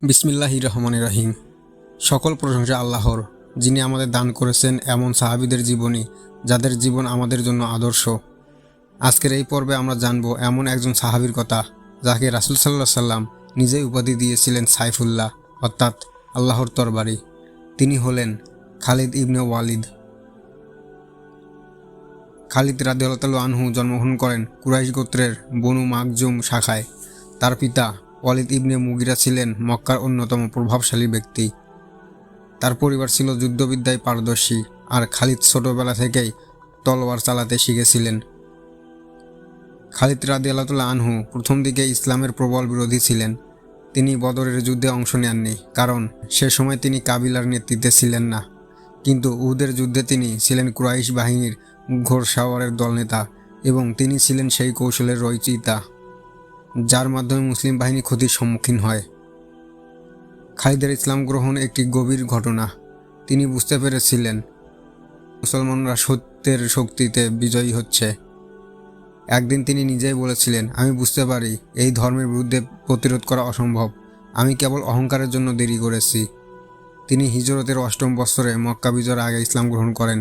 বিসমিল্লাহির রহমানির রহিম। সকল প্রশংসা আল্লাহর, যিনি আমাদের দান করেছেন এমন সাহাবীদের জীবনী যাদের জীবন আমাদের জন্য আদর্শ। আজকের এই পর্বে আমরা জানব এমন একজন সাহাবীর কথা যাকে রাসূল সাল্লাল্লাহু আলাইহি সাল্লাম নিজেই উপাধি দিয়েছিলেন সাইফুল্লাহ, অর্থাৎ আল্লাহর তরবারি। তিনি হলেন খালিদ ইবনে ওয়ালিদ। খালিদ রাদিয়াল্লাহু তাআলা আনহু জন্মগ্রহণ করেন কুরাইশ গোত্রের বনু মাখজুম শাখায়। তার পিতা ওয়ালিদ ইবনে মুগিরা ছিলেন মক্কার অন্যতম প্রভাবশালী ব্যক্তি। তার পরিবার ছিল যুদ্ধবিদ্যায় পারদর্শী, আর খালিদ ছোটবেলা থেকেই তলোয়ার চালাতে শিখেছিলেন। খালিদ রাদিয়াল্লাহু তাআলা আনহু প্রথম দিকে ইসলামের প্রবল বিরোধী ছিলেন। তিনি বদরের যুদ্ধে অংশ নেননি, কারণ সে সময় তিনি কাবিলার নেতৃত্বে ছিলেন না। কিন্তু উহুদের যুদ্ধে তিনি ছিলেন কুরাইশ বাহিনীর ঘোড়সাওয়ারের দলনেতা, এবং তিনি ছিলেন সেই কৌশলের রচয়িতা যার মাধ্যমে মুসলিম বাহিনী ক্ষতির সম্মুখীন হয়। খালিদের ইসলাম গ্রহণ একটি গভীর ঘটনা। তিনি বুঝতে পেরেছিলেন মুসলমানরা সত্যের শক্তিতে বিজয়ী হচ্ছে। একদিন তিনি নিজেই বলেছিলেন, আমি বুঝতে পারি এই ধর্মের বিরুদ্ধে প্রতিরোধ করা অসম্ভব, আমি কেবল অহংকারের জন্য দেরি করেছি। তিনি হিজরতের 8ম বছরে মক্কা বিজয়ের আগে ইসলাম গ্রহণ করেন।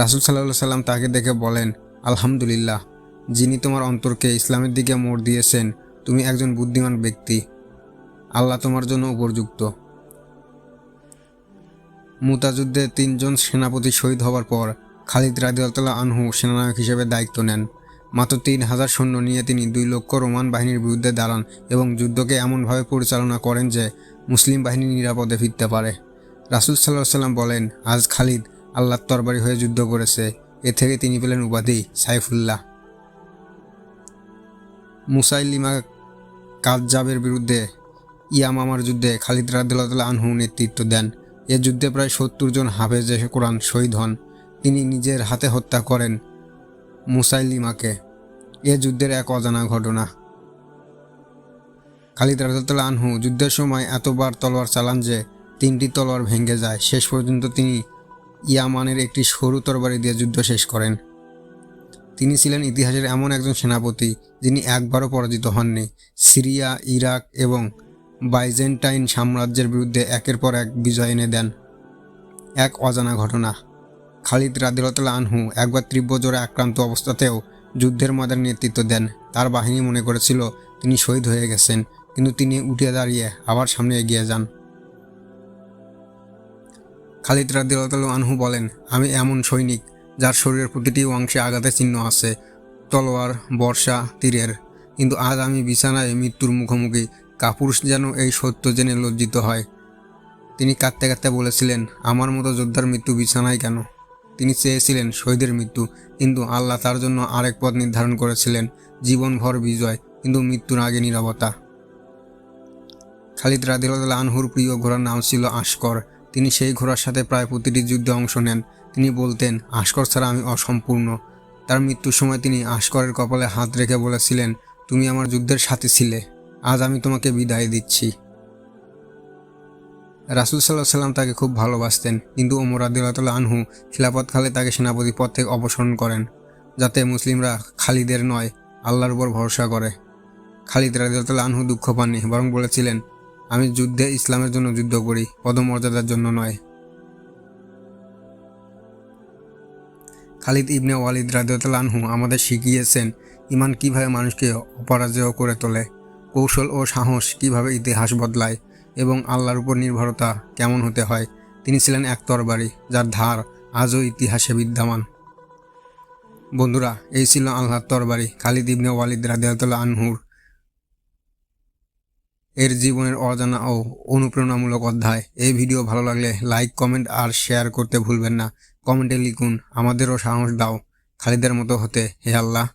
রাসূল সাল্লাল্লাহু আলাইহি সাল্লাম তাকে দেখে বলেন, আলহামদুলিল্লাহ, যিনি তোমার অন্তরকে ইসলামের দিকে মোড় দিয়েছেন। তুমি একজন বুদ্ধিমান ব্যক্তি, আল্লাহ তোমার জন্য উপযুক্ত। মুতা যুদ্ধে 3 জন সেনাপতি শহীদ হওয়ার পর খালিদ রাদিয়াল্লাহু তাআলা আনহু সেনানায়ক হিসেবে দায়িত্ব নেন। মাত্র 3000 সৈন্য নিয়ে তিনি 2 লক্ষ রোমান বাহিনীর বিরুদ্ধে দাঁড়ান এবং যুদ্ধকে এমনভাবে পরিচালনা করেন যে মুসলিম বাহিনী নিরাপদে ফিরতে পারে। রাসূল সাল্লাল্লাহু আলাইহি সাল্লাম বলেন, আজ খালিদ আল্লাহর তরবারি হয়ে যুদ্ধ করেছে। এ থেকে তিনি পেলেন উপাধি সাইফুল্লাহ। মুসাইলিমা কাযযাবের বিরুদ্ধে ইয়ামামার যুদ্ধে খালিদ রাদিয়াল্লাহু তাআলা আনহু নেতৃত্ব দেন। এ যুদ্ধে প্রায় 70 জন হাফেজে কোরআন শহীদ হন। তিনি নিজের হাতে হত্যা করেন মুসাইলিমাকে। এ যুদ্ধের এক অজানা ঘটনা। খালিদ রাদিয়াল্লাহু তাআলা আনহু যুদ্ধের সময় এতবার তলোয়ার চালান যে 3টি তলোয়ার ভেঙে যায়। শেষ পর্যন্ত তিনি ইয়ামানের একটি সরু তরবারি দিয়ে যুদ্ধ শেষ করেন। তিনি ছিলেন ইতিহাসের এমন একজন সেনাপতি যিনি একবারও পরাজিত হননি। সিরিয়া, ইরাক এবং বাইজেন্টাইন সাম্রাজ্যের বিরুদ্ধে একের পর এক বিজয় এনে দেন। এক অজানা ঘটনা। খালিদ রাদিয়াল্লাহু তাআলা আনহু একবার তীব্র জ্বরে আক্রান্ত অবস্থাতেও যুদ্ধের ময়দানে নেতৃত্ব দেন। তার বাহিনী মনে করেছিল তিনি শহীদ হয়ে গেছেন, কিন্তু তিনি উঠে দাঁড়িয়ে আবার সামনে এগিয়ে যান। খালিদ রাদিয়াল্লাহু তাআলা আনহু বলেন, আমি এমন সৈনিক যার শরীরের প্রতিটি অংশে আঘাতের চিহ্ন আছে, তলোয়ার, বর্শা, তীরের। কিন্তু আজ আমি বিছানায় মৃত্যুর মুখোমুখি। কাপুরুষ যেন এই সত্য জেনে লজ্জিত হয়। তিনি কাঁদতে কাঁদতে বলেছিলেন, আমার মতো যোদ্ধার মৃত্যু বিছানায় কেন? তিনি চেয়েছিলেন শহীদের মৃত্যু, কিন্তু আল্লাহ তার জন্য আরেক পথ নির্ধারণ করেছিলেন, জীবনভর বিজয়, কিন্তু মৃত্যুর আগে নীরবতা। খালিদ রাদিয়াল্লাহু তাআলা আনহুর প্রিয় ঘোড়ার নাম ছিল আশকর। তিনি সেই ঘোড়ার সাথে প্রায় প্রতিটি যুদ্ধে অংশ নেন। তিনি বলতেন, আশকর ছাড়া আমি অসম্পূর্ণ। তার মৃত্যুর সময় তিনি আশকরের কপালে হাত রেখে বলেছিলেন, তুমি আমার যুদ্ধের সাথী ছিলে, আজ আমি তোমাকে বিদায় দিচ্ছি। রাসূল সাল্লাল্লাহু আলাইহি সাল্লাম তাকে খুব ভালোবাসতেন, কিন্তু ওমর রাদিয়াল্লাহু তাআলা আনহু খিলাফতকালে তাকে সেনাপতি পদ থেকে অপসারণ করেন, যাতে মুসলিমরা খালিদের নয় আল্লাহর উপর ভরসা করে। খালিদ রাদিয়াল্লাহু তাআলা আনহু দুঃখ পাননি, বরং বলেছিলেন, আমি যুদ্ধে ইসলামের জন্য যুদ্ধ করি, পদমর্যাদার জন্য নয়। খালিদ ইবনে ওয়ালিদ রাদিয়াল্লাহু তাআলা আনহু আমাদের শিখিয়েছেন ঈমান কিভাবে মানুষকে অপরাজেয় করে তোলে, কৌশল ও সাহস কিভাবে ইতিহাস বদলায়, এবং আল্লাহর উপর নির্ভরতা কেমন হতে হয়। তিনি ছিলেন এক তরবারি যার ধার আজও ইতিহাসে বিদ্যমান। বন্ধুরা, এই ছিল আল্লাহর তরবারি খালিদ ইবনে ওয়ালিদ রাদিয়াল্লাহু তাআলা আনহুর এর জীবনের অজানা ও অনুপ্রেরণামূলক অধ্যায়। এই ভিডিও ভালো লাগলে লাইক, কমেন্ট আর শেয়ার করতে ভুলবেন না। কমেন্টে লিখুন, আমাদেরও সাহস দাও খালিদের মতো হতে, হে আল্লাহ।